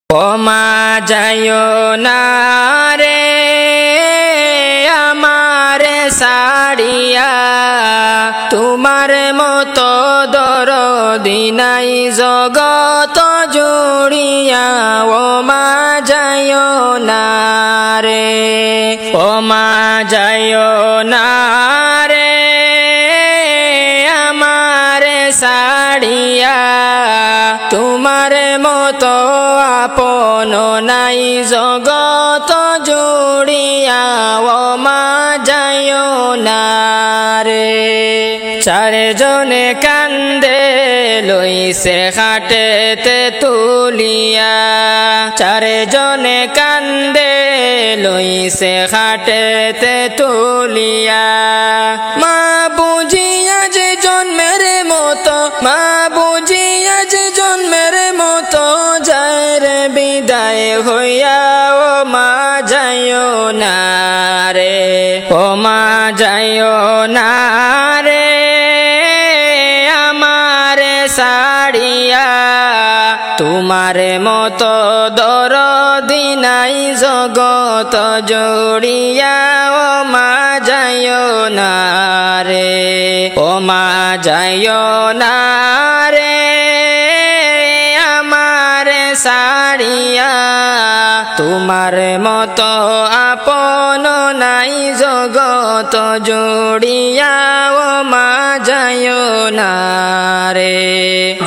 ও মা যাইও না রে আমার সাড়িয়া, তোমার মতো দরদি নাই জগত জুড়িয়া। ও মা যাইও না রে, ও মা যাইও না রে আমার সাড়িয়া, তোমার মতো আপন নাই জগত জুড়িয়া। ও মা যাইও না রে। চারজনে কান্দে লইছে খাটেতে তুলিয়া, চারজনে কান্দে লইছে খাটেতে তুলিয়া। মা বুঝিয়া যে জন্মের মতো, মা বুঝিয়া যে জন্মের মতো যায় রে বিদায় হইয়া। ও মা যাইও না রে, ও মা যাইও না রে আমার সাড়িয়া, তোমার মতো দরদি নাই জগত জুড়িয়া। ও মা যাইও না রে, ও মা যাইও না রে আমার সাড়িয়া, তোমার মতো আপন নাই জগত জুড়িয়া। ও মা যাইও না রে।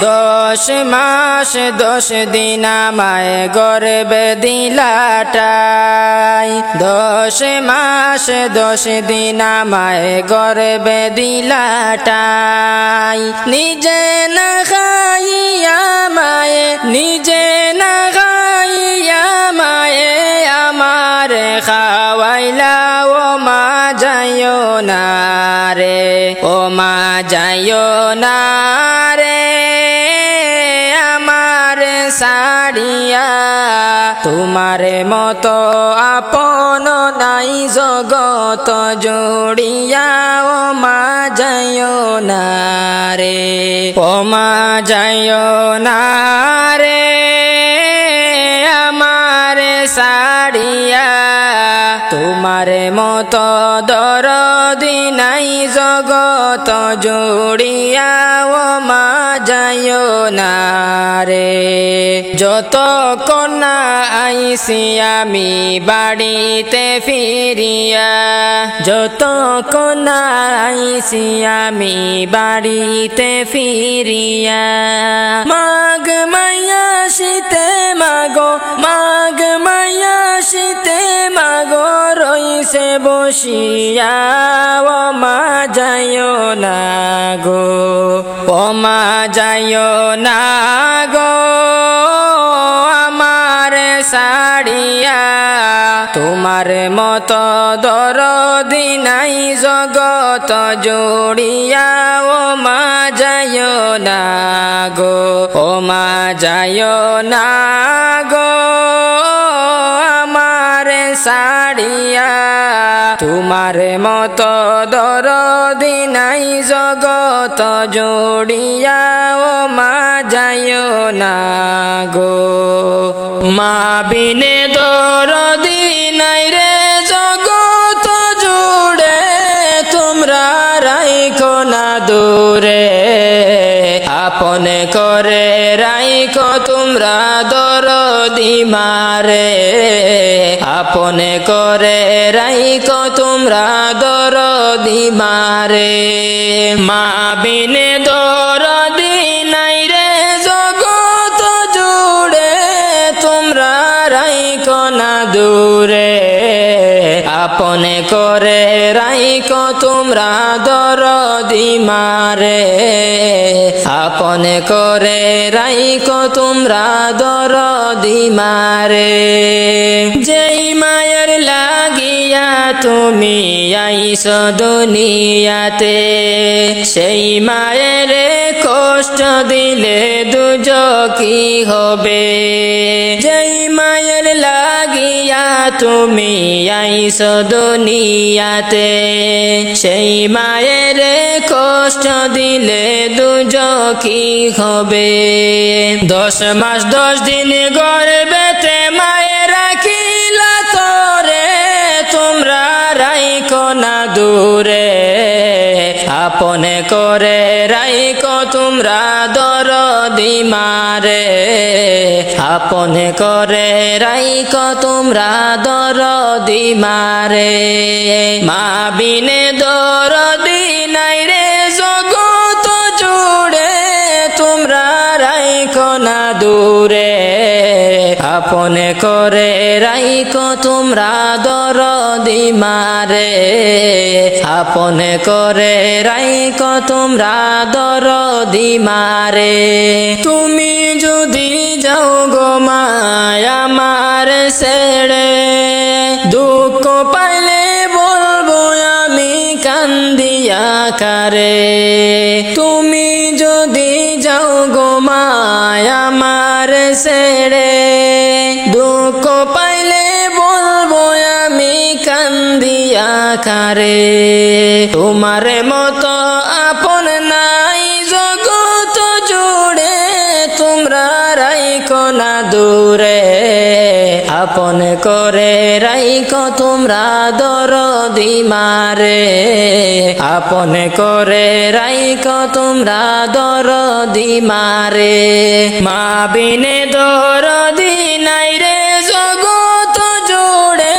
10 মাস 10 দিন আমায় গর্ভে দিলাটাই, 10 মাস 10 দিন আমায় গর্ভে দিলাটাই। নিজে না খাইয়া মায়ে, নিজে না খাইয়া মায়ে আমার খাওয়াইলা। ও মা যাইও না রে, ও মা যাইও না রে আমার সাড়িয়া, তোমার মতো আপন নাই জগত জুড়িয়া। ও মা যাইও না রে, ও মা যাইও না রে আমার সাড়িয়া, তোমার মতো দরদি নাই জগত জুড়িয়া। ও মা যাইও না রে। যত কন্যা আইসি আমি বাড়িতে ফিরিয়া, যত কন্যা আইসি আমি বাড়িতে ফিরিয়া। মাঘ মাইয়া শীতে মাগো, মাঘ মাইয়া শীতে মাগো রইছে বসিয়া। ও মা যাইও না গো, ও মা যাইও না গো আমার সাড়িয়া, তোমার মতো দরদি নাই জগত জুড়িয়া। ও মা যাইও না গো, ও মা যাইও না গো আমার সাড়িয়া, তোমার মতো দরদি নাই জগত জুড়িয়া। ও মা যাইও না গো। মা বিনে দরদি নাই রে জগত জুড়ে, তোমরা রাইখো না দূরে, আপন করে রাইখো তোমরা দরদি মারে, আপন করে রাইখো তোমরা দরদি মারে। মা বিনে দরদি নাই রে জগত জুড়ে, তোমরা রাইখো না দূরে, আপন করে রাইখো তোমরা দরদি মারে, আপন করে রাইখো তোমরা দরদি মারে। যেই মায়ের লাগিয়া তুমি আইছো দুনিয়াতে, সেই মায়ের কষ্ট দিলে দুজকি হবে। যেই মায়ের লাগিয়া তুমি আইছো দুনিয়াতে, সেই মায়ের কষ্ট দিলে দুজকি হবে। 10 মাস 10 দিন গর্ভে দূরে আপনে করে রাইখো তোমরা দরদি মারে আপনে করে রাইখো তোমরা দরদি মারে মা বিনে দরদি নাই রে জগত জুড়ে তোমরা রাইখো না দূরে আপনে করে রাইখো তোমরা দরদি মারে আপনে করে রাইখো তোমরা দরদি মারে তুমি যদি যাও গো মায় আমার ছেড়ে দুঃখ পাইলে বলবো আমি কান্দিয়া কারে তুমি যদি যাও গো মায় আমার ছেড়ে দুঃখ পাইলে বলবো আমি কান্দিয়া কারে তোমার মতো আপন নাই জগত জুড়ে তোমরা রাইখো না দূরে আপন করে রাইখো তোমরা দরদি মারে আপন করে রাইখো তোমরা দরদি মারে মা বিনে দরদি নাই রে জগত জুড়ে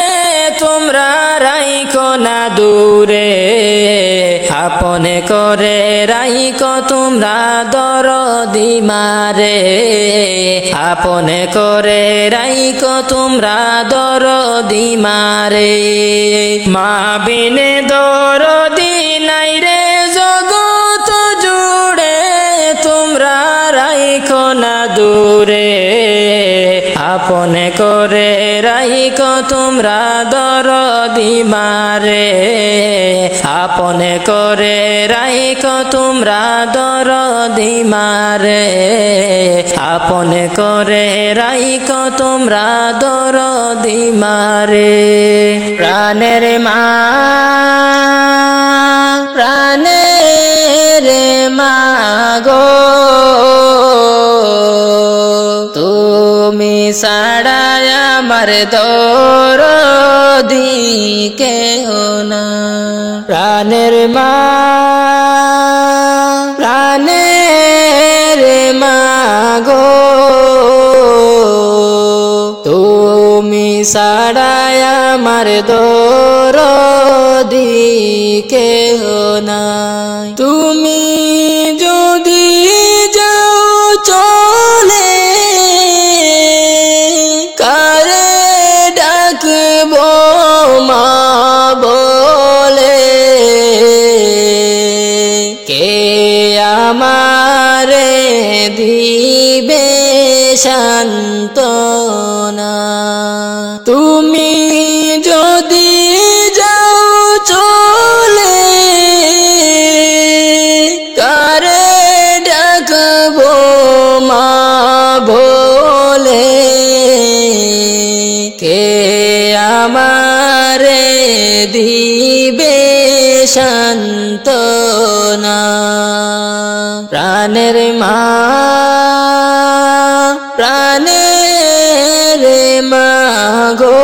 তোমরা রাইখো না দূরে আপন করে রাইখো তোমরা দরদি মারে আপন করে রাইখো তোমরা দরদি মারে মা বিনে দরদি নাই রে জগত জুড়ে তোমরা রাইখো না দূরে আপন করে রাইখো তোমরা দরদি মারে আপন করে রাইখো তোমরা দরদি মারে আপন করে রাইখো তোমরা দরদি মারে প্রাণের মা প্রাণের মা গো তুমি ছাড়াই আমার দরদি কেহ না প্রাণের মা প্রাণের মা গো তুমি ছাড়াই আমার দরদি কেহ না তুমি যদি যাও চলে কারে ডাকবো মা বলে কে আমারে দিবে সান্ত্বনা তুমি যদি যাও চলে কারে ডাকবো মা বলে কে আমারে দিবে সান্ত্বনা প্রাণের মা প্রাণের মা গো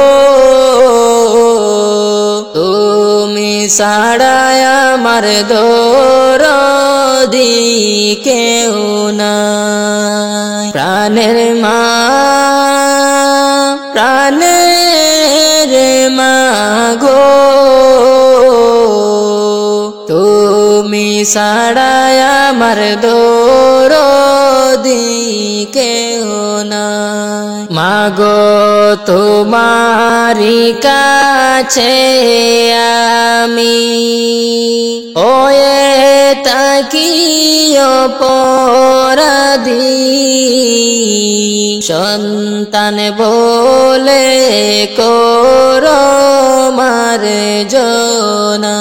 তুমি ছাড়াই আমার দরদি কেউ নাই প্রাণের মা প্রাণের মা গো তুমি ছাড়াই আমার দরদি কেউ নাই মাগো তোমারি কাছে আমি ওয়ে তাকি অপরাধী সন্তান বলে করো মার্জনা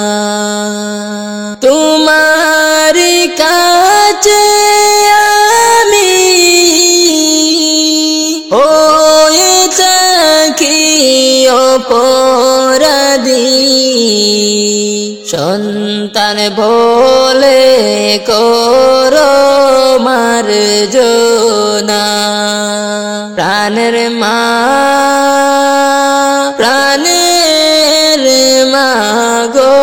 তোমারি কাছে আমি ওয়ে তাকি অপরাধী সন্তান বলে করো মার্জনা প্রাণের মা প্রাণের মা গো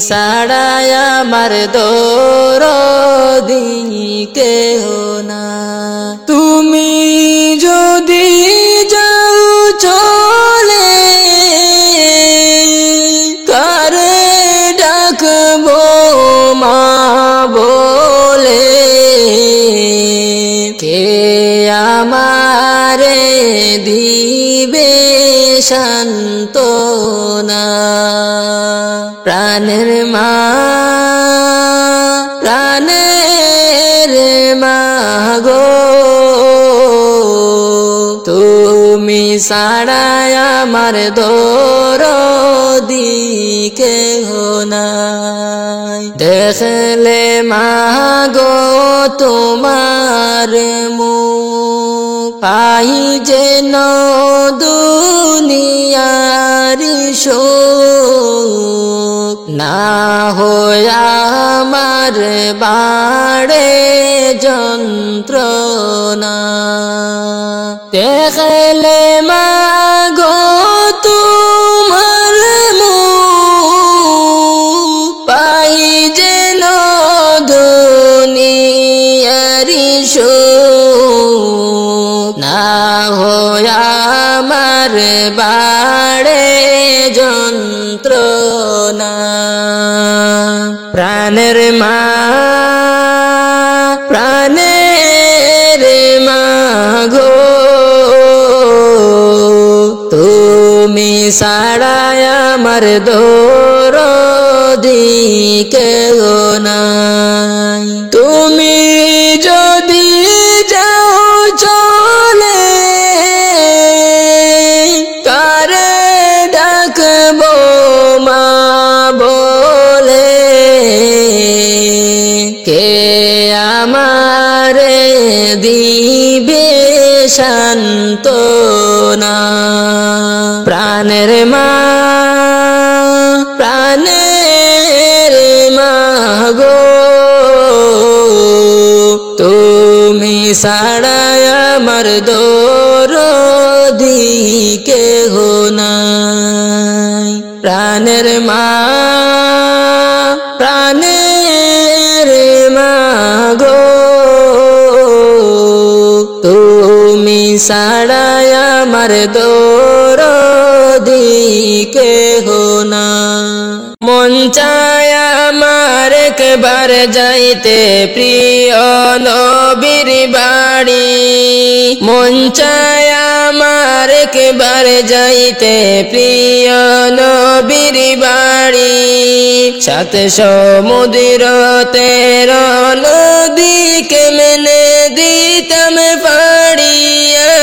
ছাড়াই আমার দরদি কেহ না। তুমি যদি যাও চলে কারে ডাকবো মা বলে, কে আমারে দিবে সান্ত্বনা। প্রাণের মা প্রাণের মা গো, তুমি ছাড়াই আমার দরদি কেহ নাই। দেখলে মা গো তোমার মুখ, পাই যেন দুনিয়ার সুখ, না হইয়া আমার বাড়ে যন্ত্রণা। দেখলে মা গো তোমার মুখ, পাই যেন দুনিয়ার সুখ, না হইয়া আমার বাড়ে যন্ত্রণা। প্রাণের মা প্রাণের মা গো, তুমি ছাড়াই আমার দরদি কেহ নাই। তুমি যদি যাও চলে কারে ডাকবো মা বলে, কে আমারে দিবে সান্ত্বনা। প্রাণের মা প্রাণের মা গো, তুমি ছাড়াই আমার দরদি কেহ নাই। প্রাণের মা প্রাণের মা গো, তুমি ছাড়াই আমার দরদি কেহ না। মন চায় আমার একবার যাইতে প্রিয় নবীর বাড়ি, মন চায় আমার একবার যাইতে প্রিয় নবীর বাড়ি। সাত সমুদ্র 13 নদী কেমনে দিতাম পাড়ি,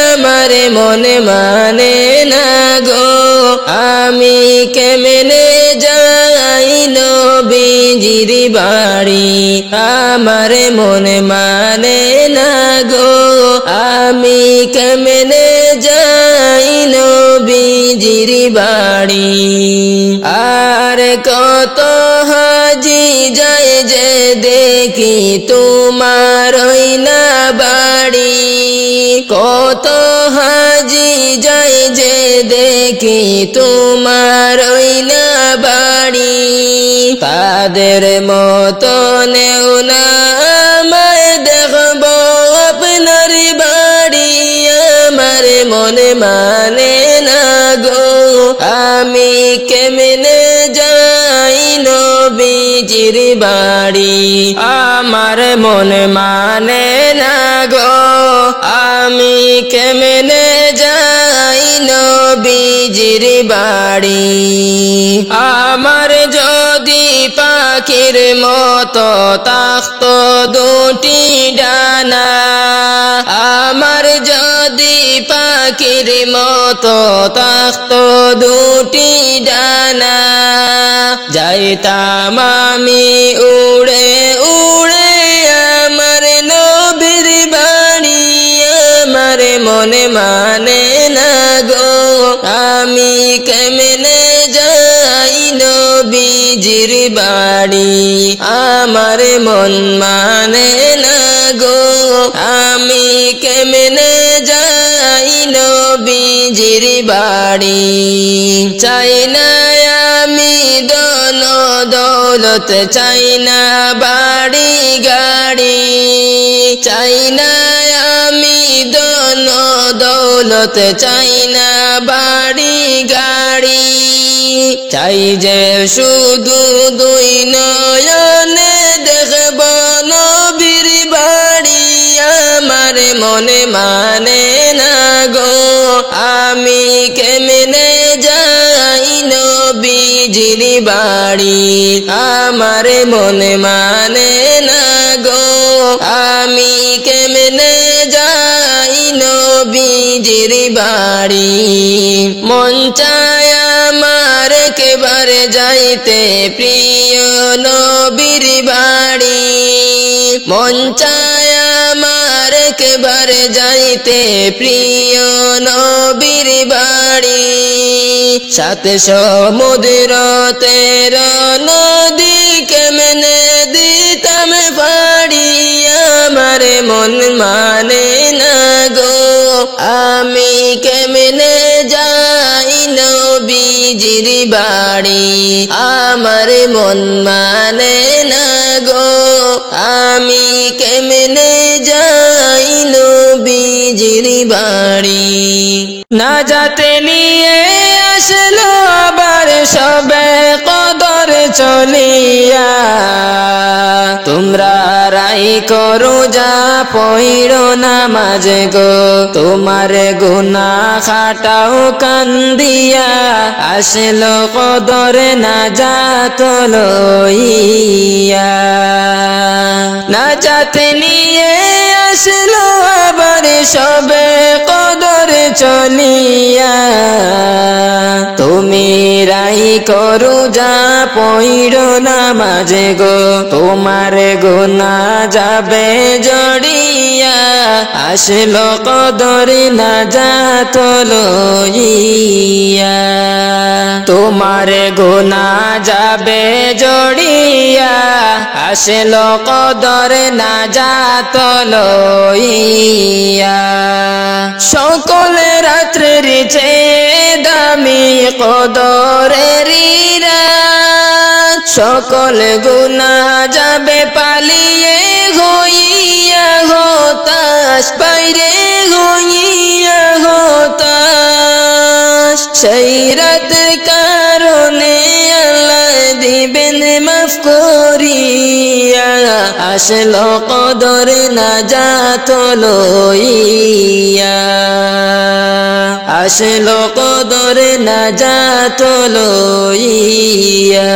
আমার মনে মানে না গো আমি কেমনে যাই নবীজির বাড়ি। আমার মনে মানে না গো আমি কেমনে যাই নবীজির বাড়ি। আর কত হাজি যায় যে দেখি তোমার ওই না বাড়ি, কত হাজি যায় যে দেখি তোমার ওই না বাড়ি। তাদের মতো নেও না আমায় দেখবো আপনার বাড়ি, আমার মনে মানে না গো আমি কেমনে যাই নবীজির বাড়ি। আমার মনে মানে না গো আমি কেমনে যাই নবীজির বাড়ি। আমার যদি পাখির মতো থাকতো দুটি ডানা, আমার যদি পাখির মতো থাকতো দুটি ডানা, যাইতাম আমি উড়ে উড়ে আমার নবীর বাড়ি। আমার মনে মানে না গো আমি কেমনে যাই নবীজির বাড়ি। আমার মন মানে না গো আমি কেমনে যাই যাই নবীজির বাড়ি চাই না আমি ধন দৌলত চাই না বাড়ি গাড়ি চাই না আমি ধন দৌলত চাই না বাড়ি গাড়ি চাই যে শুধু দুই নয়নে দেখব নবীর বাড়ি আমার মনে মানে না গো আমি কেমনে যাই নবীজির বাড়ি আমার মনে মানে না গো আমি কেমনে যাই নবীজির বাড়ি মন চায় আমার একেবারে যাইতে প্রিয় নবীর বাড়ি মন চায় আমার একেবারে যাইতে প্রিয় নবীর বাড়ি সাথে সমুদ্র তের নদী কেমনে দিতাম পাড়ি আমার মন মানে না গো আমি কেমনে যাই নবীজির বাড়ি আমার মন মানে না গো আমি কেমনে যাই নবীজির বাড়ি না যাতে নিয়ে আসলো আবার সবে কদর চলিয়া তোমরা রাই করো যা পইড়ো নামাজ গো তোমার গুনাহ খাটাও কান্দিয়া আসলো কদর না যাত লইয়া না যাতে নিয়ে আসলো আবার সবে কদর চলিয়া তুমি রাই করো যা পইড়ো নামাজ গো তোমার গুনাহ যাবে জড়িয়া আসলো কদর না যাত লইয়া তোমার গুনাহ যাবে জড়িয়া আসলো কদর না যাত লইয়া সকল রাত্রের চেয়ে দামি কদরের রাত সকল গুনাহ যাবে পালিয়ে হইয়া হতাশ বাইরে হইয়া হতাশ সেই রাতের কারণে আল্লাহ দিবেন মাফ করিয়া আসলো কদর না যাত লইয়া আসলো কদর না যাত লইয়া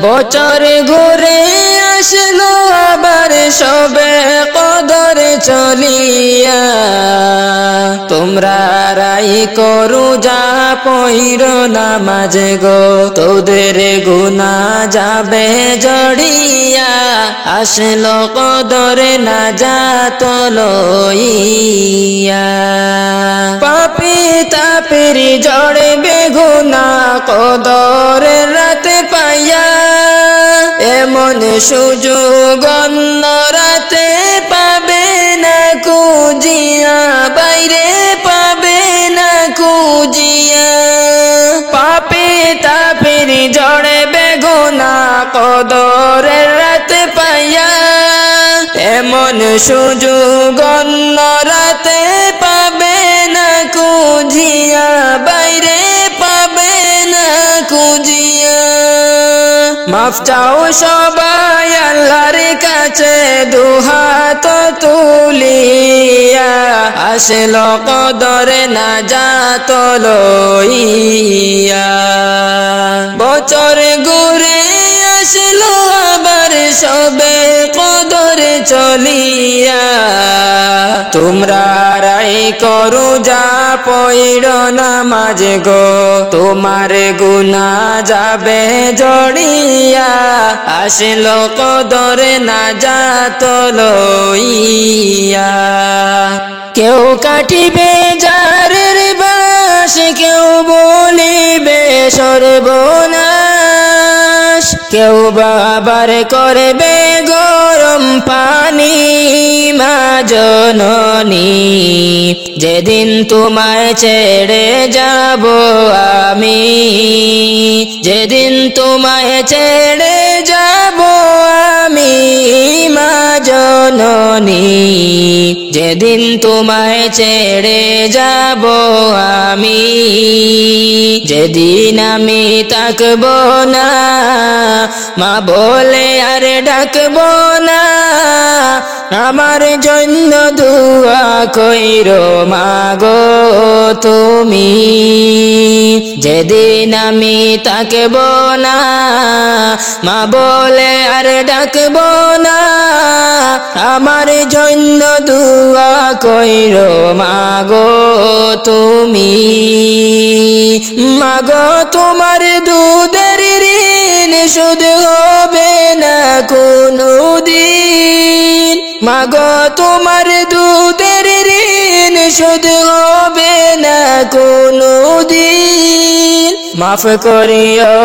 বছর ঘুরে আসলো আবার সবে কদর চলিয়া তোমরা রাই করো যা পইড়ো নামাজ গো তোদের গুনাহ যাবে জড়িয়া আসলো কদর না যাত লইয়া পাপী তাপের জড়বে গুনাহ কদর রাতে পাইয়া এমন সুযোগ অন্য রাতে পাবে না খুঁজিয়া বাইরে পাবে না খুঁজিয়া পাপী তাপের জড়বে গুনাহ কদর রাতে পাইয়া এমন সুযোগ অন্য রাতে পাবে না খুঁজিয়া বাইরে পাবে না খুঁজিয়া মাফ চাও সবাই আল্লাহর কাছে দুহাত তুলিয়া আসলো কদর না যাত লইয়া বছর ঘুরে আসলো আবার সবে কদর চলিয়া তোমরা রাই করো যা পইড়ো নামাজ গো তোমার গুনাহ যাবে জড়িয়া আসলো কদর না যাত লইয়া কেউ কাটিবে জারের বাস কেউ বলিবে সর্বনাশ কেউ বাবার করবে গরম পানি মা জননী যেদিন তোমায় ছেড়ে যাব আমি যেদিন তোমায় ছেড়ে যাব আমি মা জননী যেদিন তোমায় ছেড়ে যাব আমি যেদিন আমি তাকব না মা বলে আর ডাকব না আমার জন্য দুয়া কইরো মাগো তুমি যেদিন আমি তাকব না মা বলে আর ডাকব না আমার জন্য দুয়া কইরো মাগো তুমি মাগো তোমার দুধের ঋণ শোধ হবে না কোনদিন মাগো তোমার দুধের ঋণ শোধ হবে না কোনদিন মাফ করিও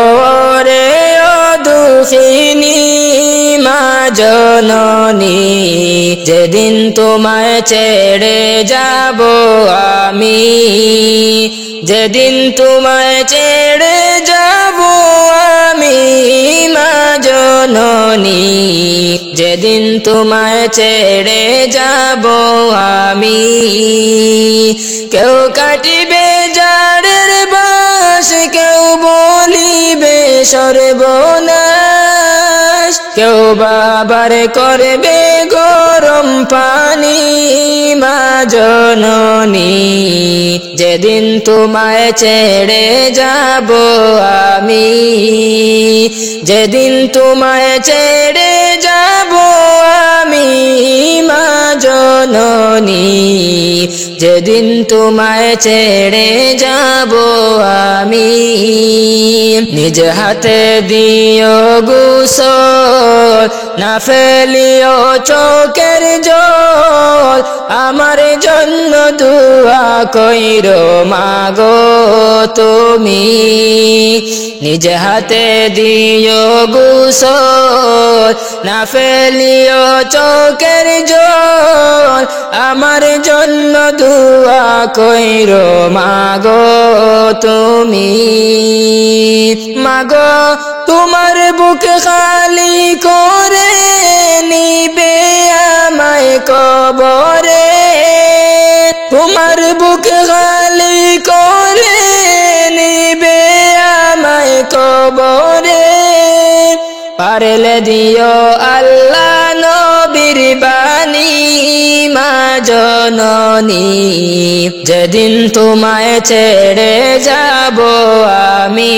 রে ও দুঃখিনী মা জননী যেদিন তোমায় ছেড়ে যাব আমি যেদিন তোমায় ছেড়ে যাব আমি মা জননী যেদিন তোমায় ছেড়ে যাব আমি কেউ কাটিবে জাড়ের বাঁশ কেউ বলিবে সর্বনাশ কেউ বাবার করবে গরম পানি মা জননী যেদিন তোমায় ছেড়ে যাব আমি যেদিন তোমায় ছেড়ে যাব আমি মা জননী যেদিন তোমায় ছেড়ে যাব আমি নিজ হাতে দিও গোসল না ফেলিও চোখের জল আমার জন্য দুয়া কইরো মাগো তুমি নিজ হাতে দিও গোসল না ফেলিও চোখের জল আমার জন্য দুয়া কইরো মাগো তুমি মাগো তোমার বুক খালি করে নিবে আমায় কবরে তোমার বুক খালি করে নিবে আমায় কবরে পারলে দিও আল্লাহ নবীর বাণী মা জননী যেদিন তোমায় ছেড়ে যাব আমি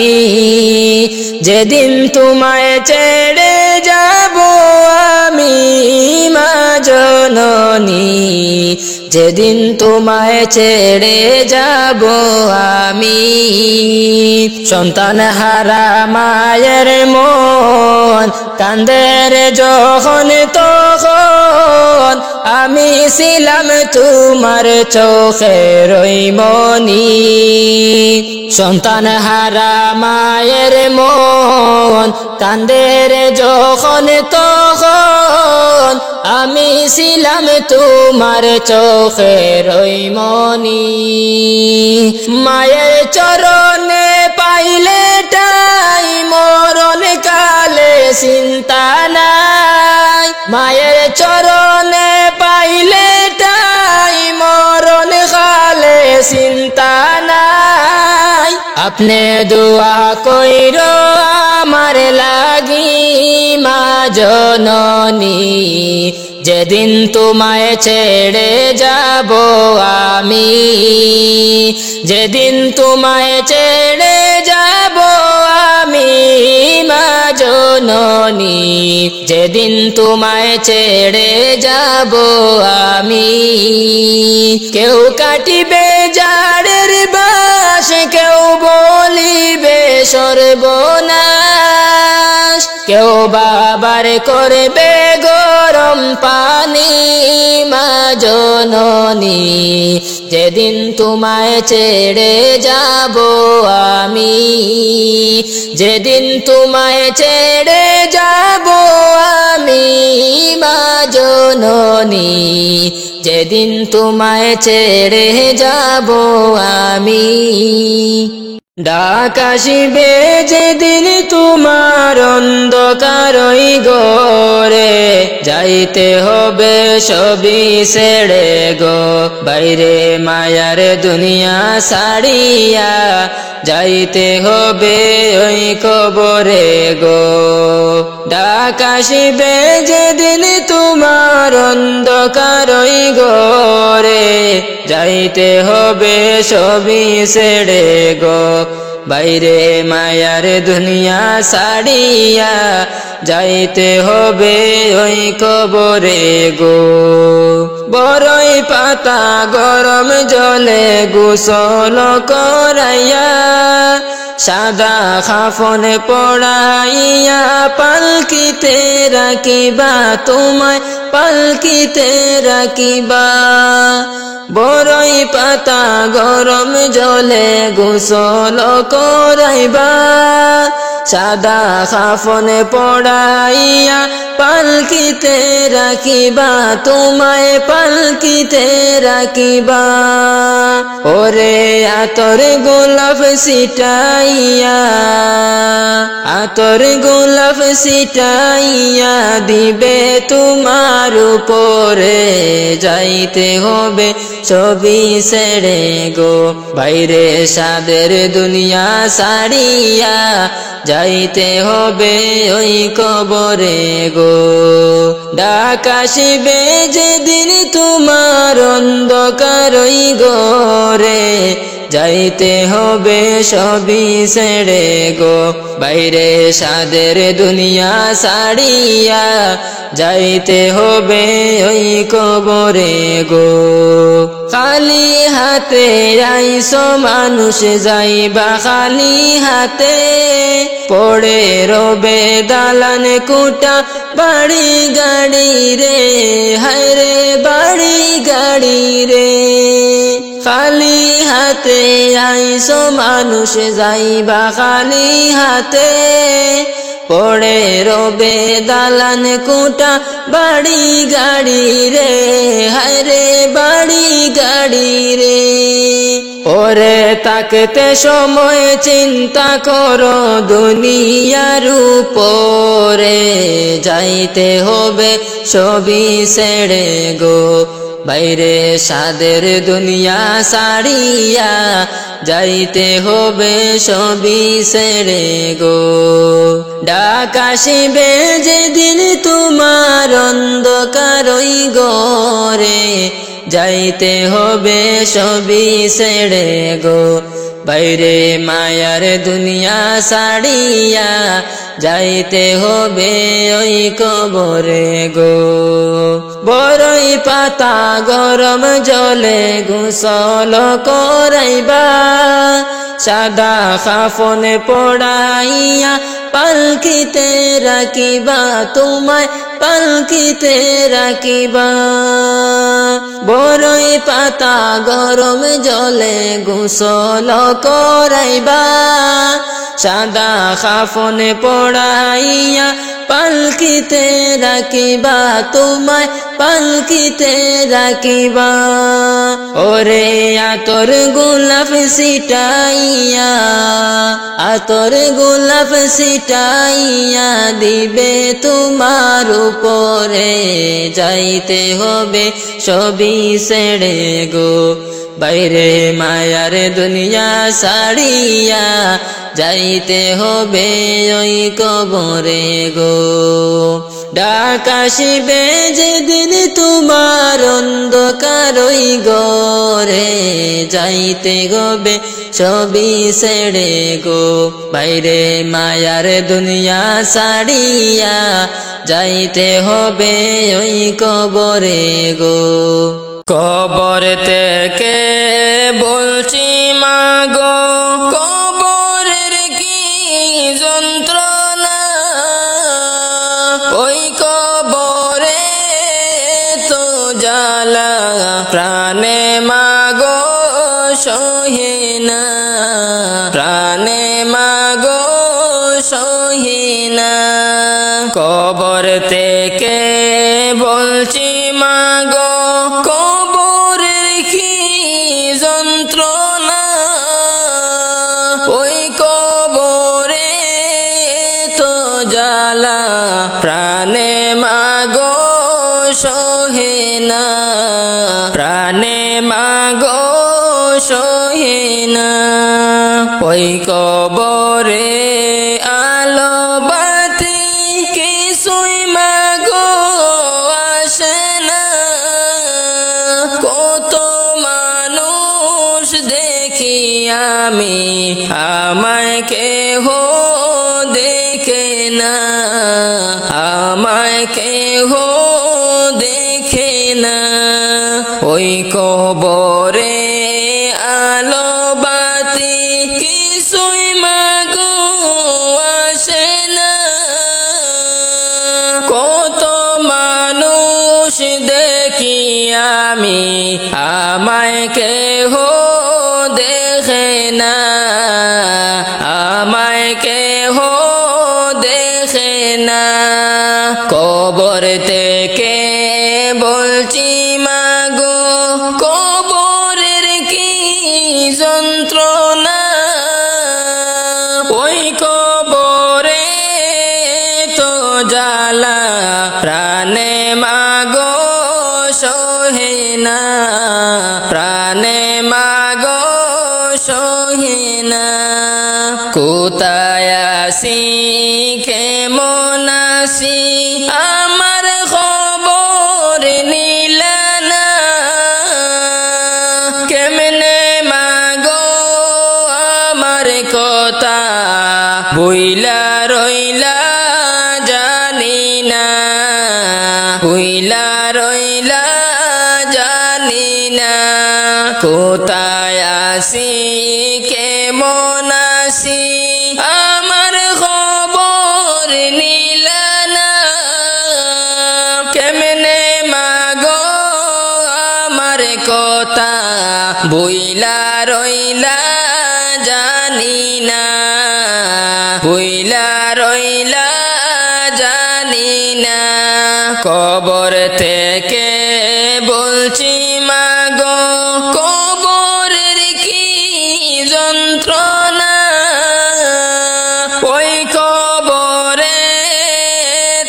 যেদিন তোমায় ছেড়ে যাব আমি মা জননী যেদিন তোমায় ছেড়ে যাব আমি সন্তান হারা মায়ের মন কান্দে রে যখন তখন আমি ছিলাম তোমার চোখের মনি সন্তান হারা মায়ের মন কান্দে রে যখন তখন আমি ছিলাম তোমার চোখের মনি মায়ের চরণে পাইলে টাই মরণ কালে চিন্তা নাই মায়ের চরণে পাইলে টাই মরণ কালে চিন্তা নাই আপনি দোয়া কইরো আমার লাগি মা জননী যেদিন তোমায় ছেড়ে যাব আমি যেদিন তোমায় ছেড়ে যাব আমি মা জননী যেদিন তোমায় ছেড়ে যাব আমি কেউ কাটিবে জাড়ের বাঁশ কেউ বলিবে সর্বনাশ কেউ বাবার করবে গরম পানি মা জননী যেদিন তোমায় ছেড়ে যাব আমি যেদিন তোমায় ছেড়ে যাব আমি মা জননী যেদিন তোমায় ছেড়ে যাব আমি ডাক আসিবে যেদিন তোমার অন্ধকারই ঘরে যাইতে হবে সবই ছেড়ে গো বাইরে মায়ার দুনিয়া ছাড়িয়া যাইতে হবে ওই কবরে গো ডাক আসিবে যেদিন তোমার অন্ধকারই ঘরে যাইতে হবে সবই ছেড়ে গো বাইরে মায়ার দুনিয়া ছাড়িয়া যাইতে হবে ওই কবরে গো বড়ই পাতা গরম জলে গোসল করাইয়া সাদা কাফন পড়াইয়া পালকিতে রাখিবা তোমায় পালকিতে রাখিবা বড়ই পাতা গরম জলে গোসল করাইবা সাদা কাফন পড়াইয়া পালকিতে রাখিবা তোমায় পালকিতে রাখিবা ওরে আতর গোলাপ ছিটাইয়া আতর গোলাপ ছিটাইয়া দিবে তোমার উপরে যাইতে হবে সবই ছেড়ে গো বাইরে সাদের দুনিয়া ছাড়িয়া যাইতে হবে ওই কবরে গো ডাক আসিবে যেদিন তোমার অন্ধকারই ঘরে যাইতে হবে সবই ছেড়ে গো বাইরে সাদের দুনিয়া ছাড়িয়া যাইতে হবে ওই কবরে গো খালি হাতে আইসো মানুষ যাইবা খালি হাতে পড়ে রবে দালান কুটা বাড়ি গাড়ি রে হায় রে বাড়ি গাড়ি রে খালি হাতে আইসো মানুষ যাইবা খালি হাতে পড়ে রবে দালান কুটা বাড়ি গাড়ি রে হায় রে বাড়ি গাড়ি রে ওরে তাকতে সময় চিন্তা করো দুনিয়ার উপরে যাইতে হবে সবই ছেড়ে গো বাইরে সাদের দুনিয়া ছাড়িয়া যাইতে হবে সবই ছেড়ে গো ডাক আসিবে যেদিন তোমার অন্ধকারই ঘরে যাইতে হবে সবই ছেড়ে গো বাইরে মায়ার দুনিয়া ছাড়িয়া যাইতে হবে ওই কবরে গো বড়ই পাতা গরম জলে গোসল করাইবা সাদা কাফন পড়াইয়া পালকিতে রাখিবা তোমায় পালকিতে রাখিবা বড়ই পাতা গরম জলে গোসল করাইবা সাদা কাফন পড়াইয়া পালকিতে রাখিবা তোমায় পালকিতে রাখিবা ওরে আতর গোলাপ ছিটাইয়া আতর গোলাপ ছিটাইয়া দিবে তোমার উপরে যাইতে হবে সবই ছেড়ে গো বাইরে মায়ার দুনিয়া ছাড়িয়া যাইতে হবে ওই কবরে গো ডাক আসিবে যেদিন তোমার অন্ধকারই ঘরে যাইতে হবে সবই ছেড়ে গো বাইরে মায়ার দুনিয়া ছাড়িয়া যাইতে হবে ওই কবরে গো কবর থেকে বলছি মাগো কবরের কি যন্ত্রণা প্রাণে মাগো সহে না, প্রাণে মাগো সহে না। কবর থেকে বলছি মাগো, কবরের কি যন্ত্রণা, ওই কবরে তো জ্বালা, প্রাণে মাগো সহে না, প্রাণে মাগো সহে না। ওই কবরে আলো বাতি কিছুই মাগো আসে না, কত মানুষ দেখি আমি, আমায় কেহ দেখে না, আমায় কেহ দেখে না। ওই কবরে আলো বাতি কিছুই মাগো আসে না, কত মানুষ দেখি আমি, আমায় কেহ দেখে না, আমায় কেহ দেখে না। কবর থেকে বলছি মাগো, কবরের কি যন্ত্রণা, ওই কবরে তো জ্বালা, প্রাণে মাগো সহে না, প্রাণে মাগো সহে না। কোথায় আসি কেমন আসি আমার খবর নিলা না, কেমনে মাগো আমার কথা বইলা রইলা জানি না, বইলা রইলা জানি না। কোথায় আসি কেমন আসি আমার খবর নিলা না, কেমনে মাগো আমার কথা বইলা রইলা জানি না, বইলা রইলা জানি না। কবর থেকে বলছি মাগো, কবরের কি যন্ত্রণা, ওই কবরে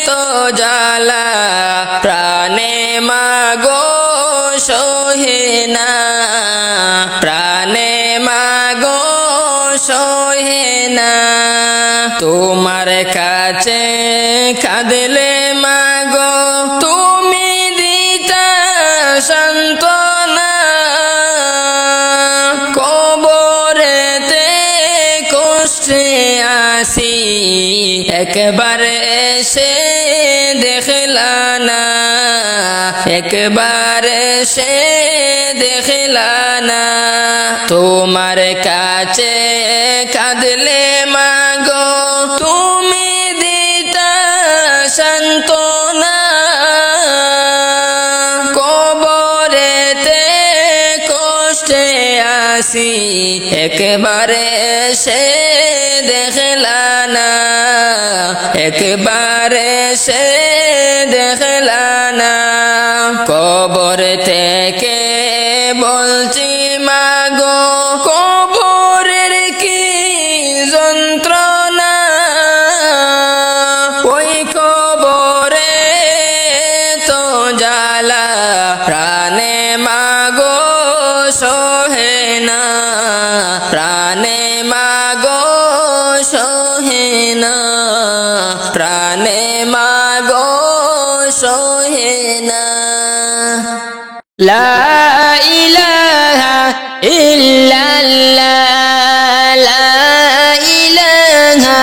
তো জ্বালা, প্রাণে মাগো সহে না, প্রাণে মাগো সহে না। তোমার কাছে কাঁদলে মাগো তুমি দিতা সান্ত্বনা, কবরেতে কষ্টে আসি একবার এসে দেখলা না, একবার এসে দেখলা না। তোমার কাছে কাঁদলে মাগো তুমি দিতা সান্ত্বনা, কবরেতে কষ্টে আসি একবার এসে দেখলা না, একবার এসে দেখলা না। কবর থেকে বলছি মাগো, কবরের কি যন্ত্রণা, ওই কবরে তো জ্বালা, প্রাণে মাগো সহে না, প্রাণে মাগো সহে না, প্রাণে মাগো সহে না। লা ইলাহা ইল্লাল্লাহ, লা ইলাহা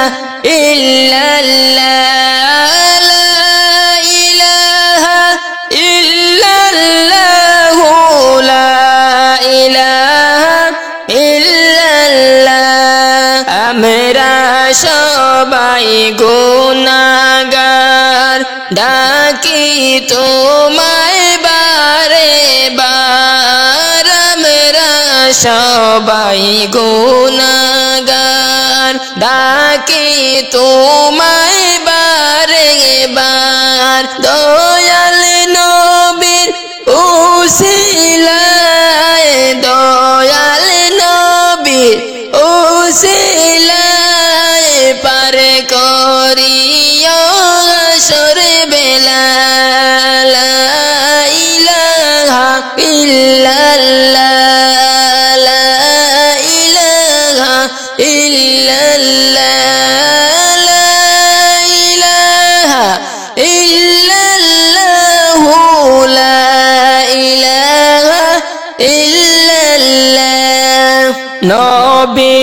ইল্লাল্লাহ, লা ইলাহা ইল্লাল্লাহ, লা ইলাহা ইল্লাল্লাহ। আমরা সবাই গুনাহগার, ডাকি তোমায় বারে বার, সবাই গুনাহগার ডাকি তোমায় বারে বার দয়াল নবীর উসিলায় দয়াল নবীর উসিলায় পার করিও হাসর বেলা লা ইলাহা ইল্লাল্লাহ লা ইলাহা ইল্লাল্লাহ লা ইলাহা ইল্লাল্লাহ লা ইলাহা ইল্লাল্লাহ নবী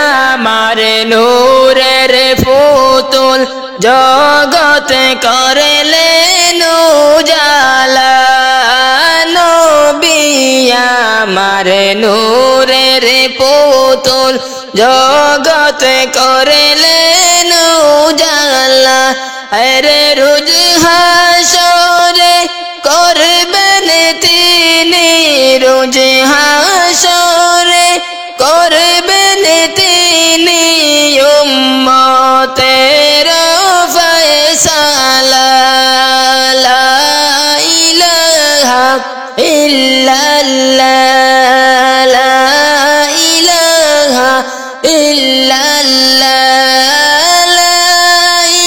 আমার নূরের পুতুল জগত করলেন উজালা নবী আমার নূরের পুতুল জগত করলেন উজালা আরে রোজ হাসরে করবেন তিনি রোজ হাসরে করবেন তিনি উম্মতের ফয়সালা লা ইলাহা ইল্লাল্লাহ লা ইলাহা ইল্লাল্লাহ লা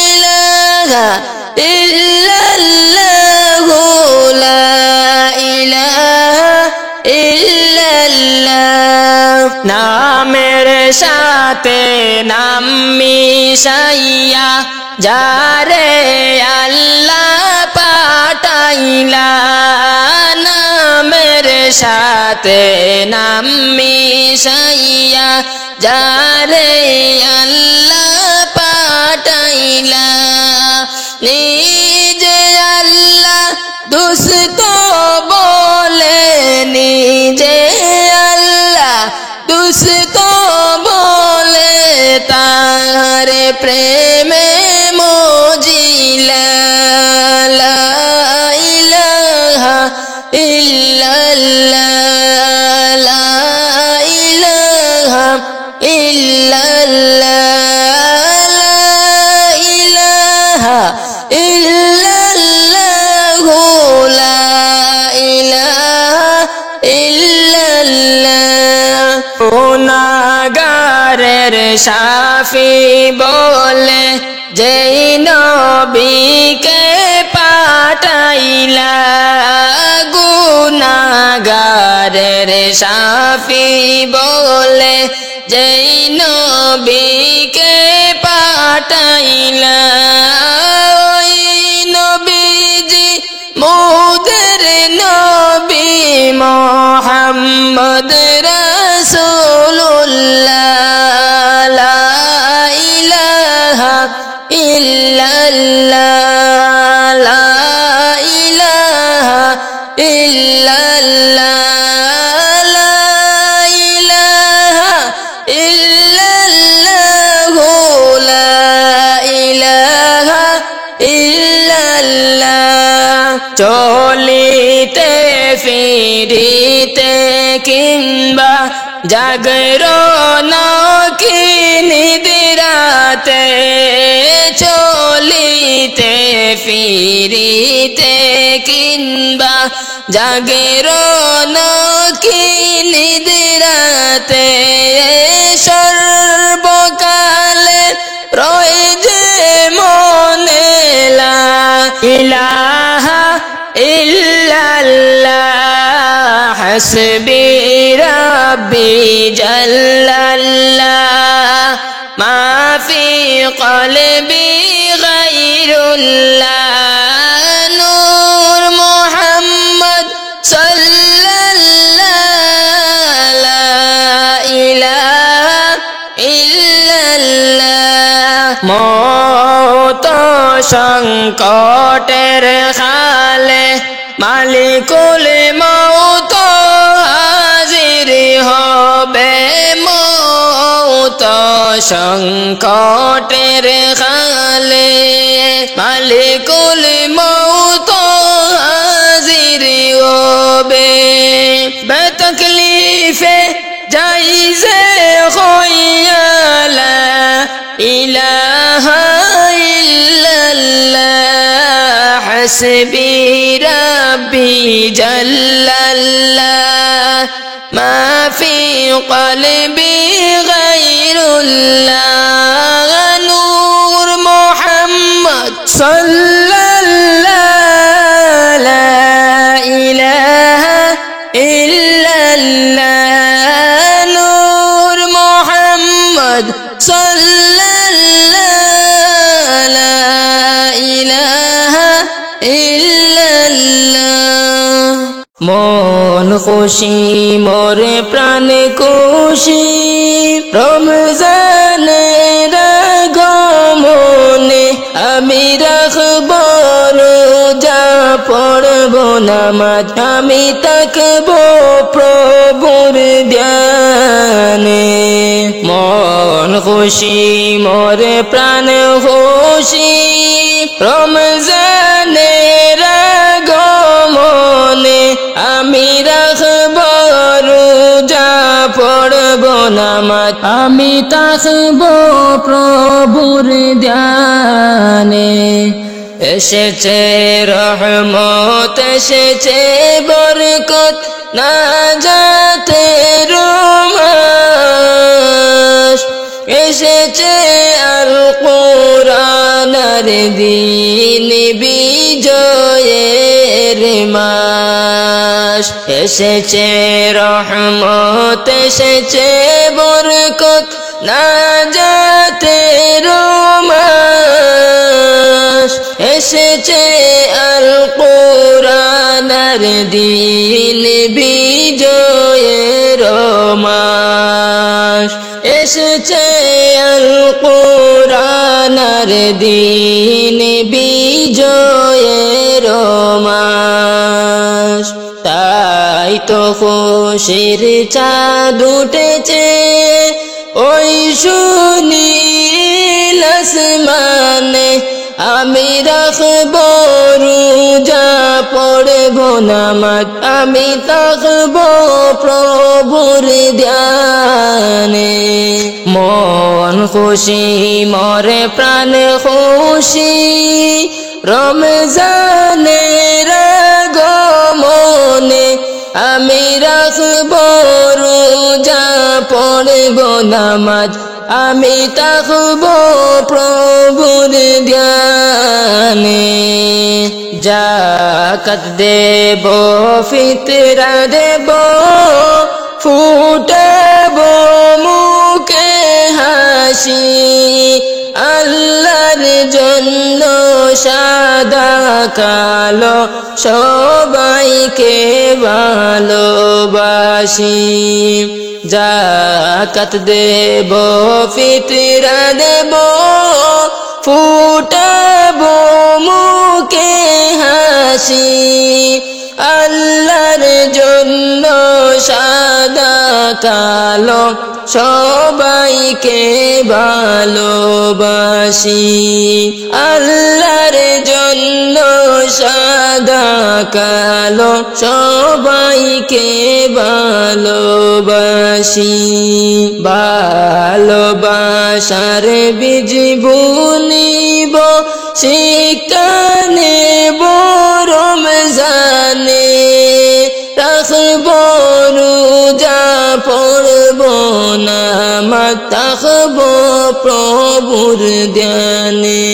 ইলাহা ইল্লাল্লাহ লা ইলাহা ইল্লাল্লাহ নামের সাথে নাম মিশাইয়া যারে আল্লাহ পাঠাইলা নামের সাথে নাম মিশাইয়া যারে আল্লাহ পাঠাইলা নিজে আল্লাহ দুষ্ট বলে নিজে আল্লাহ দুষ্ট বলে তার প্রেমে মজিলা লা ইলাহা ইল্লাল্লাহ লা ইলাহা ইল্লাল্লাহ লা ইলাহা ইল্লাল্লাহ লা ইলাহা ইল্লাল্লাহ গুনাহগারের শাফি বলে যেই নবীকে পাঠাইলা গুনাহগারের শাফি বলে যেই নবীকে পাঠাইলা ওই নবীজি মোদের নবী মুহাম্মদ রাসূলুল্লাহ লা ইলাহা ইল্লাল্লাহ লা ইলাহা ইল্লাল্লাহ লা ইলাহা ইল্লাল্লাহ লা ইলাহা ইল্লাল্লাহ চলিতে ফিরিতে কিংবা জাগরণ কি নিদ্রাতে চলিতে ফিরিতে কিংবা জাগরণ কি নিদ্রাতে সর্বকালে রয়েছে মনে লা ইলাহা ইল্লাল্লাহ হাসবি রাব্বি জাল্লাল্লাহ মা ফি কলবি গায়রুল্লাহ নূর মুহাম্মদ সাল্লাল্লাহ লা ইলাহা ইল্লাল্লাহ মত সংকটের খালে মালিকুল মউত হাজির হবে মউত সংকটের খালে মালিকুল মউত হাজির হবে তকলিফে জাইজে হইয়া লা ইলাহা ইল্লাল্লাহ হাসবি রাব্বি জাল্লাল্লাহ মা ফি কলবি গায়রুল্লাহ নূর মুহাম্মদ সাল্লাল্লাহ লা ইলাহা ইল্লাল্লাহ নূর মুহাম্মদ সাল্লাল্লাহ লা ইলাহা ইল্লাল্লাহ মন খুশি মোরে প্রাণ খুশি রমজানের আগমনে আমি রাখব রোজা পড়ব নামাজ আমি তাকব প্রভুর ধ্যানে মন খুশি মোরে প্রাণ খুশি রমজানের আগমনে আমি রাখব রোজা পড়ব নামাজ আমি তাকব প্রভুর ধ্যানে এসেছে রহমত এসেছে বরকত নাজাতের মাস এসেছে আল কুরআনের দিন বিজয়ের মাস এসেছে রহমত এসেছে বরকত নাজাতের মাস এসেছে আল কুরআনের দিন বিজয়ের মাস এসেছে আল কুরআনের দিন বিজয়ের মাস তাই তো খুশির চাঁদ উঠেছে ওই সুনীল আসমানে আমি রাখব রোজা পড়ব নামাজ আমি তাকব প্রভুর ধ্যানে মন খুশি মোরে প্রাণ খুশি রমজানের আগমনে আমি রাখব রোজা পড়ব নামাজ আমি তাকব প্রভুর ধ্যানে যাকাত দেব ফিতরা দেব ফুটাব মুখে হাসি আল্লাহর জন্য সাদা কালো সবাইকে ভালোবাসি যাকাত দেব ফিতরা দেব ফুটাব মুখে হাসি আল্লাহর জন্য সাদা কালো সবাইকে ভালোবাসি আল্লাহর জন্য সাদা কালো সবাইকে ভালোবাসি ভালোবাসার বীজ বুনিব শিক্ষা নেব রমজানে রাখব রোজা পড়ব নামাজ তাকব প্রভুর ধ্যানে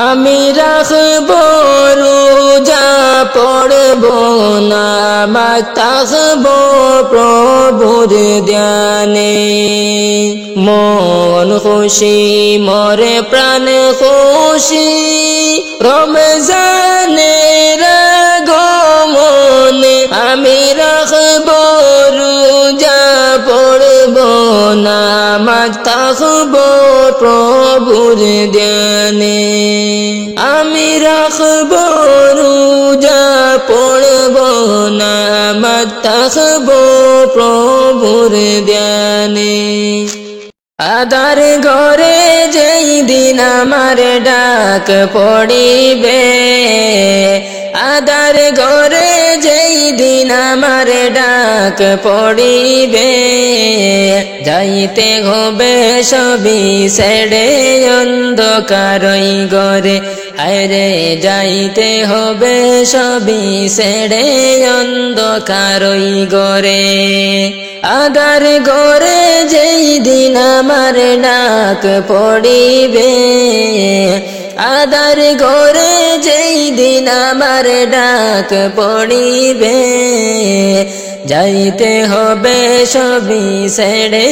আমি রাখব রোজা পড়ব নামাজ তাকব প্রভুর ধ্যানে মন খুশি মোরে প্রাণ খুশি রমজানের আগমনে আমি রাখব রোজা পড়ব নামাজ তাকব প্রভুর ধ্যানে আমি রাখব রোজা পড়ব নামাজ তাকব প্রভুর ধ্যানে আদার ঘরে যেই দিন আমার ডাক পড়িবে আদার ঘরে যেই দিন আমার ডাক পড়িবে, যাইতে হবে সবই ছেড়ে অন্ধকারই ঘরে। হায়রে যাইতে হবে সবই ছেড়ে অন্ধকারই ঘরে। আধার ঘরে যেই দিন আমার ডাক পড়িবে, আধার ঘরে যেই দিন আমার ডাক পড়িবে, যাইতে হবে সবই ছেড়ে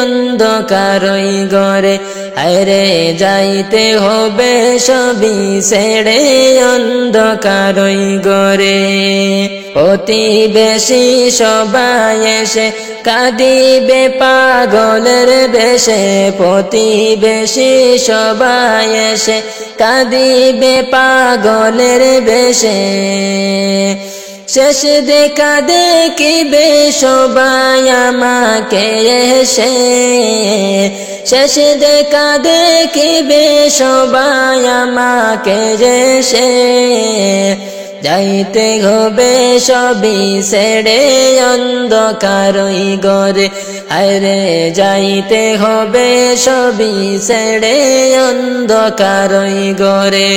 অন্ধকারই ঘরে। হায়রে যাইতে হবে সবই ছেড়ে অন্ধকারই ঘরে। প্রতিবেশী সবাই এসে কাঁদিবে পাগলের বেশে, প্রতিবেশী সবাই এসে কাঁদিবে পাগলের বেশে। শেষ দেখা দেখিবে সবাই আমাকে এসে, শেষ দেখা দেখিবে সবাই আমাকে এসে। যাইতে হবে সবই ছেড়ে অন্ধকারই ঘরে। হায়রে যাইতে হবে সবই ছেড়ে অন্ধকারই ঘরে।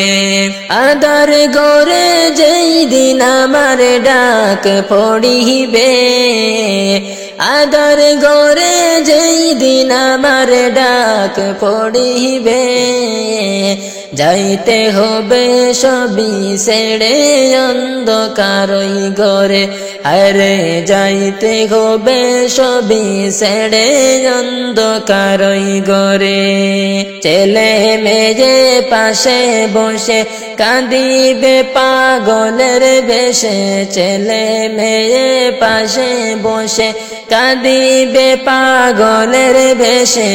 আধার ঘরে যেই দিন আমার ডাক পড়িবে, আধার ঘরে যেই দিন আমার ডাক পড়িবে, যাইতে হবে সবই ছেড়ে অন্ধকারই ঘরে। আরে যাইতে হবে সবই ছেড়ে অন্ধকারই ঘরে। ছেলে মেয়ে পাশে বসে কাঁদিবে পাগলের বেশে, ছেলে মেয়ে পাশে বসে কাঁদিবে পাগলের বেশে।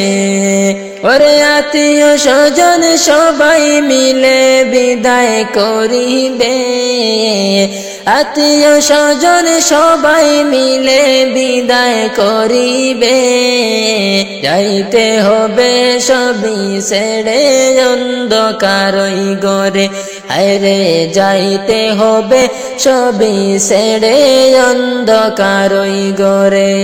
ওরে আত্মীয় স্বজন সবাই মিলে বিদায় করিবে, আত্মীয় স্বজন সবাই মিলে বিদায় করিবে। যাইতে হবে সবই ছেড়ে অন্ধকারই ঘরে। হায়রে যাইতে হবে সবই ছেড়ে অন্ধকারই ঘরে।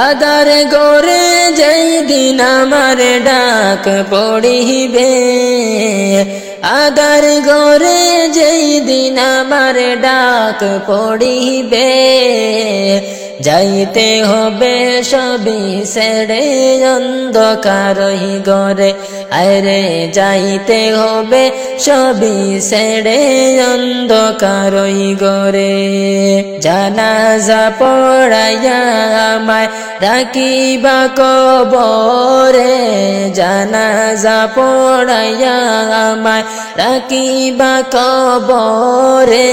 আধার ঘরে যেই দিন আমার ডাক পড়িবে, আধার ঘরে যেই দিন আমার ডাক পড়িবে, যাইতে হবে সবই ছেড়ে অন্ধকারই ঘরে। আরে যাইতে হবে সবই ছেড়ে অন্ধকারই ঘরে। জানাজা পড়াইয়া আমায় রাখিবা কবরে, জানাজা পড়াইয়া আমায় রাখিবা কবরে।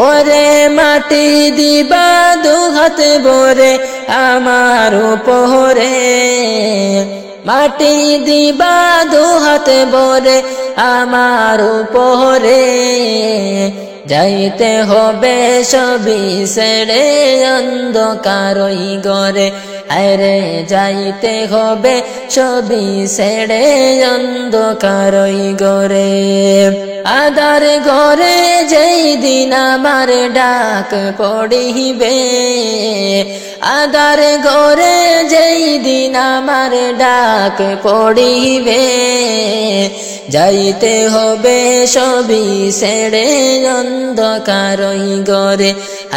ওরে মাটি দিবা দুহাত ভরে আমার উপরে, মাটি দিবা দুহাত ভরে আমার উপরে। যাইতে হবে সবই ছেড়ে অন্ধকারই ঘরে। আরে যাইতে হবে সবই ছেড়ে অন্ধকারই ঘরে। আধার ঘরে যেই দিন আমার ডাক পড়িবে, আধার ঘরে যেই দিন আমার ডাক পড়িবে, যাইতে হবে সবই ছেড়ে অন্ধকারই ঘরে।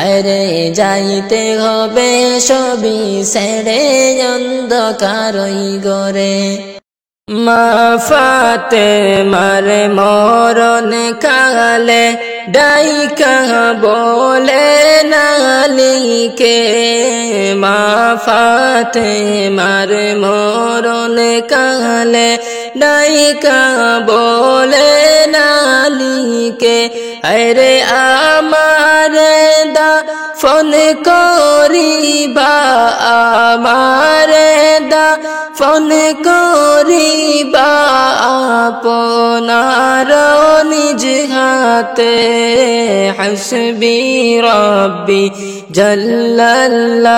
আরে যাইতে হবে সবই ছেড়ে অন্ধকারই ঘরে। মা ফাতেমার মরণ কালে ডাইকা বলে নালিকে, মা ফাতেমার মরণ কালে ডাইকা বলে নালিকে। আরে আমার দাফন করিবা, আমার দাফন করিবা আপনার নিজ হাতে। হাসবি রব্বি জাল্লাল্লাহ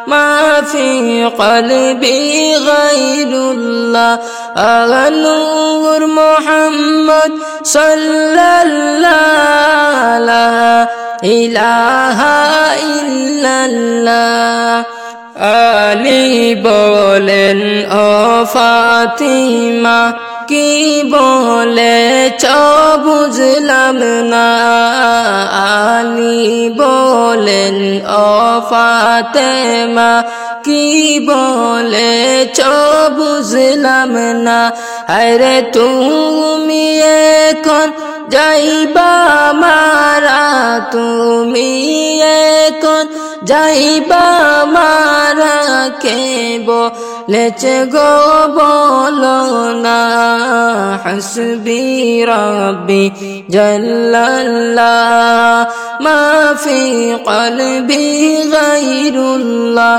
ما في قلبي غير الله نور محمد صلى الله لا إله إلا الله আলী বলেন ও ফাতিমা কি বলেছ বুঝলাম না আলী বলেন ও ফাতেমা কি বলেছ বুঝলাম না আরে তুমি এখন যাইবা মারা তুমি এখন যাইবা মারা কে বলেছে গো বলো না হাসবি রব্বি জাল্লাল্লাহ মা ফি কলবি গায়রুল্লাহ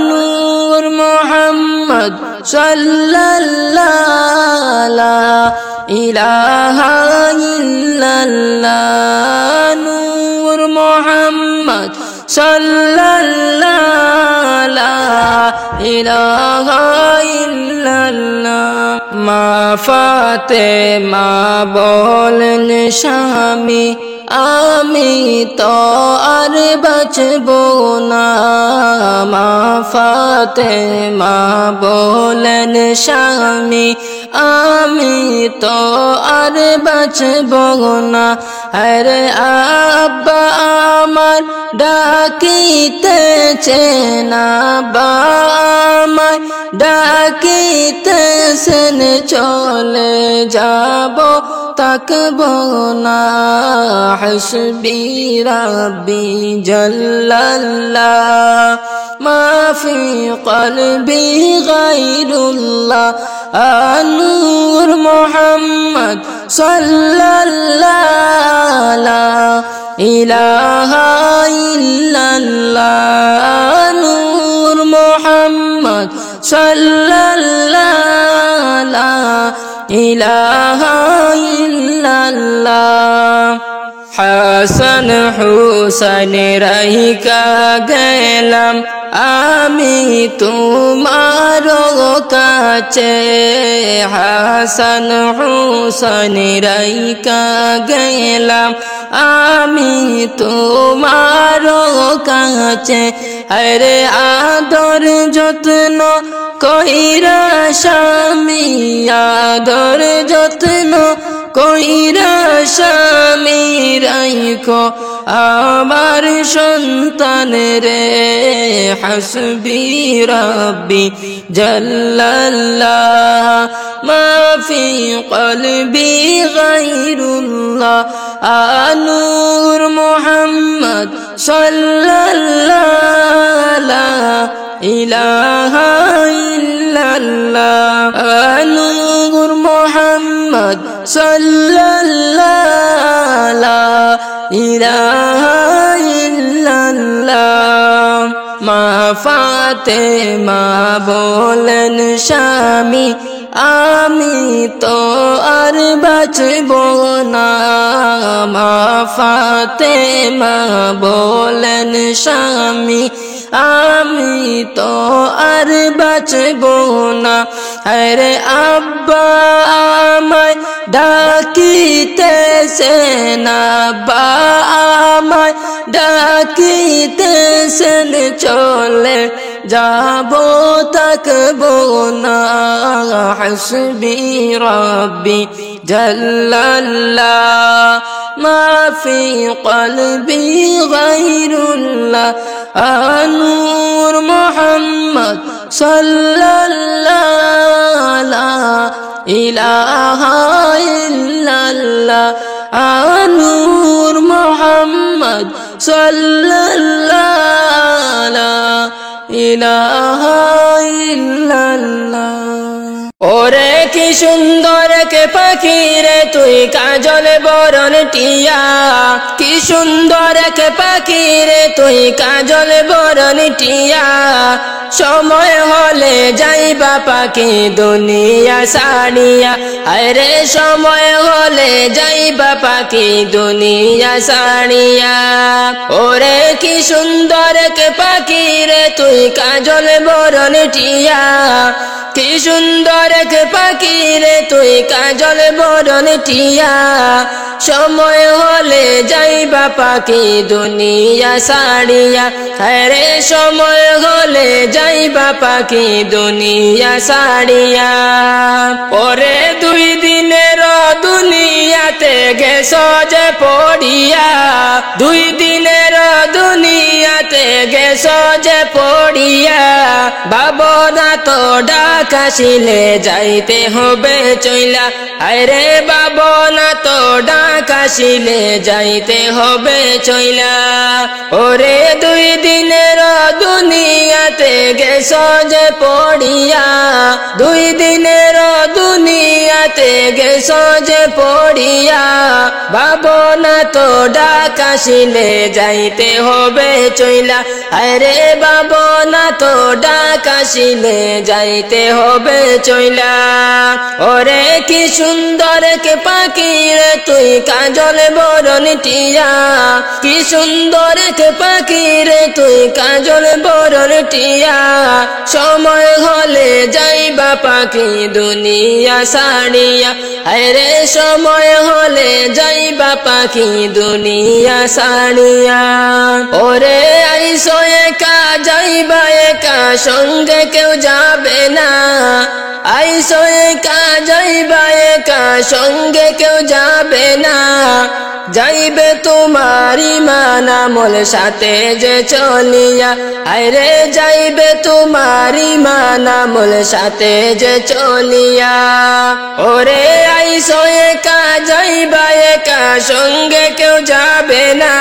নূর মুহাম্মদ সাল্লাল্লাহু লা ইলাহা ইল্লাল্লাহ নূর মুহাম্মদ সাল্লাল্লাহু লা ইলাহা ইল্লাল্লাহ মা ফাতেমা বলেন স্বামী আমি তো আর বাঁচব না মা ফাতেমা বলেন স্বামী আমি তো আর বাঁচব না আরে আব্বা আমার ডাকিতেছে না আমার ডাকিতেছেন চলে যাব তাকব না হাসবি রব্বি জাল্লাল্লাহ মা ফি কলবি গায়রুল্লাহ নূর মুহাম্মদ সাল্লাল্লাহু লা ইলাহা ইল্লাল্লাহ নূর মুহাম্মদ সাল্লাল্লাহু লা ইলাহা ইল্লাল্লাহ হাসান হুসাইন রাইকা গেলাম আমি তোমার কাছে হাসান হুসাইন রাইকা গেলাম আমি তোমার কাছে আরে আদর যত্ন কইরা স্বামী আদর যত্ন কইরা স্বামী রাইখো আমার সন্তান রে হাসবি রব্বি জাল্লাল্লাহ মা ফি কলবি গায়রুল্লাহ নূর মুহাম্মদ সাল্লাল্লাহু লা ইলাহা ইল্লাল্লাহ নূর মুহাম্মদ সাল্লাল্লাহু লা ইলাহা ইল্লাল্লাহ মা ফাতেমা বলেন স্বামী আমি তো আর বাঁচব না মা ফাতেমা বলেন স্বামী আমি তো আর বাঁচব না আরে আব্বা আমায় ডাকিতেছেন আব্বা আমায় ডাকিতেছেন চলে যাব তাকব না হাসবি রব্বি জাল্লাল্লাহ মা ফি কলবি গায়রুল্লাহ নূর মুহাম্মদ সাল্লাল্লাহু লা ইলাহা ইল্লাল্লাহ নূর মুহাম্মদ সাল্লাল্লাহু লা ইলাহা ইল্লাল্লাহ ওরে কি সুন্দর কে পাখি রে তুই কাজল বরণ টিয়া, কি সুন্দর কে পাখি রে তুই কাজল বরণ টিয়া। সময় হলে যাইবা পাখি দুনিয়া সাড়িয়া, আরে সময় হলে যাইবা পাখি দুনিয়া সাড়িয়া। ওরে কি সুন্দর কে পাখি রে তুই কাজল বরণ টিয়া, কি সুন্দর কে পাখি রে তুই কাজল বরণ টিয়া। সময় হলে যাইবা পাখি দুনিয়া সাড়িয়া, আরে সময় হলে যাইবা পাখি দুনিয়া সাড়িয়া। পরে 2 দিনের দুনিয়াতে গেছ যে পড়িয়া, 2 দিনের দুনিয়াতে গেছ যে পড়িয়া। বাবনা তো ডাক আসিলে যাইতে হবে চইলা, আরে বাবনা তো ডাক আসিলে যাইতে হবে চইলা। ওরে 2 দিনের দুনিয়াতে গেছ যে পড়িয়া, 2 দিনের দুনিয়াতে গেছ যে পড়িয়া। বাবনা তো ডাক আসিলে যাইতে হবে চইলা, আরে বাবনা তো ডাক আসিলে যাইতে হবে চইলা। ওরে কি সুন্দর কে পাখি রে তুই কাজল বরণ টিয়া, কি সুন্দর কে পাখি রে তুই কাজল বরণ টিয়া। সময় হলে যাইবা পাখি দুনিয়া সাড়িয়া, আরে সময় হলে যাইবা পাখি দুনিয়া সাড়িয়া। ওরে আইসো একা যাইবা একা সঙ্গে কেউ যাবে না, আইসো একা যাইবা একা সঙ্গে কেউ যাবে না। যাইবে তোমার ঈমান আমল সাথে যে চলিয়া, আরে যাইবে তোমার ঈমান আমল সাথে যে চলিয়া। ওরে আইসো একা যাইবা একা সঙ্গে কেউ যাবে না,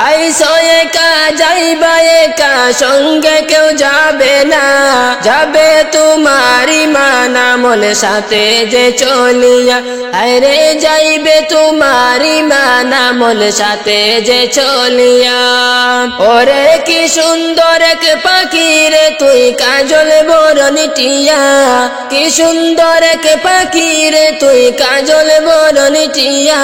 আইসো একা যাইবা একা সঙ্গে কেউ যাবে না। যাবে তোমার ঈমান আমল সাথে যে চলিয়া, আরে যাইবে তোমার ঈমান আমল সাথে যে চলিয়া। ওরে কি সুন্দর এক পাখি রে তুই কাজল বরণ টিয়া, কি সুন্দর এক পাখি রে তুই কাজল বরণ টিয়া।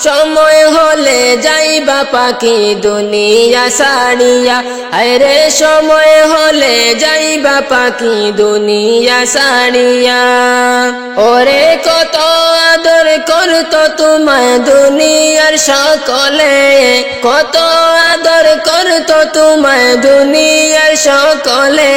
সময় হলে যাইবা পাখি দুনিয়া সাড়িয়া, আরে সময় হলে যাইবা পাখি দুনিয়া সাড়িয়া। ওরে কত আদর করতো তোমায় দুনিয়ার সকলে, কত আদর করতো তোমায় দুনিয়ার সকলে।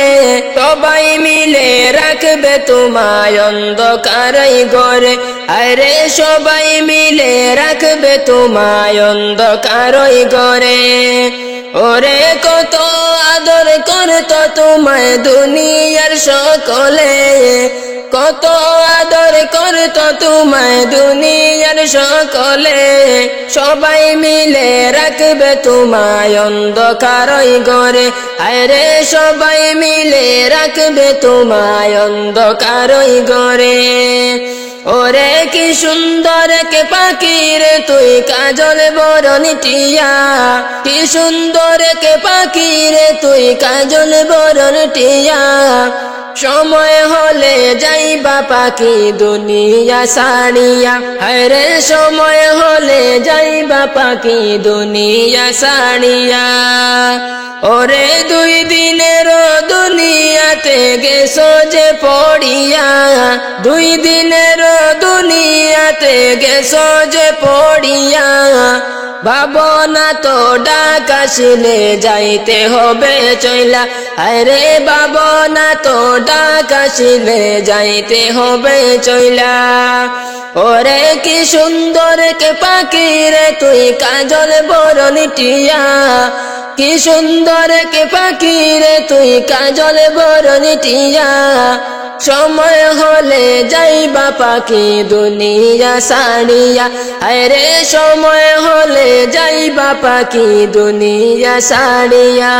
সবাই মিলে রাখবে তোমায় অন্ধকারই ঘরে, আরে সবাই মিলে রাখবে তোমায় অন্ধকারই ঘরে। ওরে কত আদর করতো তোমায় দুনিয়ার সকলে, কত আদর করতো তোমায় দুনিয়ার সকলে। সবাই মিলে রাখবে তোমায় অন্ধকারই ঘরে, আরে সবাই মিলে রাখবে তোমায় অন্ধকারই ঘরে। ওরে কি সুন্দর কে পাখি রে তুই কাজল বরণ টিয়া, কি সুন্দর কে পাখি রে তুই কাজল বরণ টিয়া। সময় হলে যাইবা পাখি দুনিয়া সাড়িয়া, আরে সময় হলে যাইবা পাখি দুনিয়া সাড়িয়া। ওরে 2 দিনের দুনিয়াতে গেছো যে পড়িয়া, 2 দিনের দুনিয়াতে গেছো যে পড়িয়া। ভাবনা তো ডাক আসিলে যাইতে হবে চইলা, আরে ভাবনা তো ডাক আসিলে যাইতে হবে চইলা। ওরে কি সুন্দর কে পাখি রে তুই কাজল বরণ টিয়া, কি সুন্দর কে পাখি রে তুই কাজল বরণ টিয়া। সময় হলে যাইবা পাখি দুনিয়া সাড়িয়া, আরে সময় হলে যাইবা পাখি দুনিয়া সাড়িয়া।